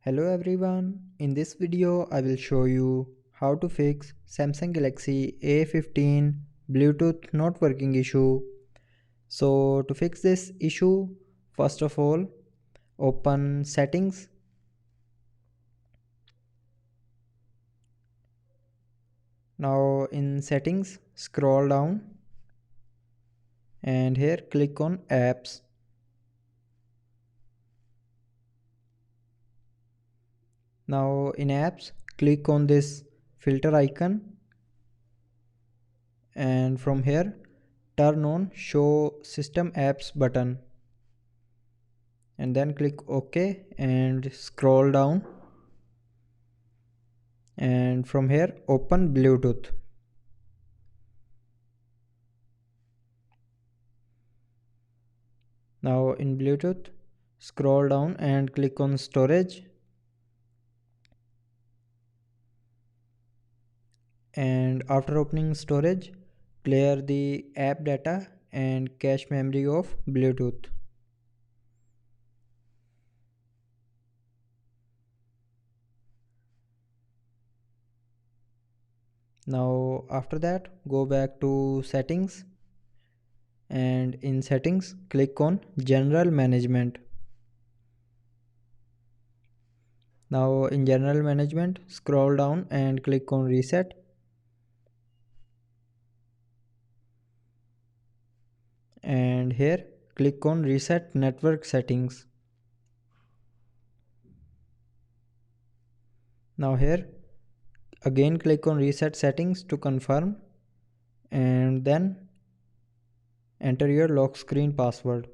Hello everyone, in this video I will show you how to fix Samsung Galaxy A15 Bluetooth not working issue. So to fix this issue, first of all open settings. Now in settings scroll down and here click on apps. Now in apps click on this filter icon and from here turn on show system apps button and then click OK and scroll down and from here open Bluetooth. Now in Bluetooth scroll down and click on storage and after opening storage clear the app data and cache memory of Bluetooth. Now after that go back to settings and in settings click on general management. Now in general management scroll down and click on reset and here click on reset network settings. Now here again click on reset settings to confirm and then enter your lock screen password.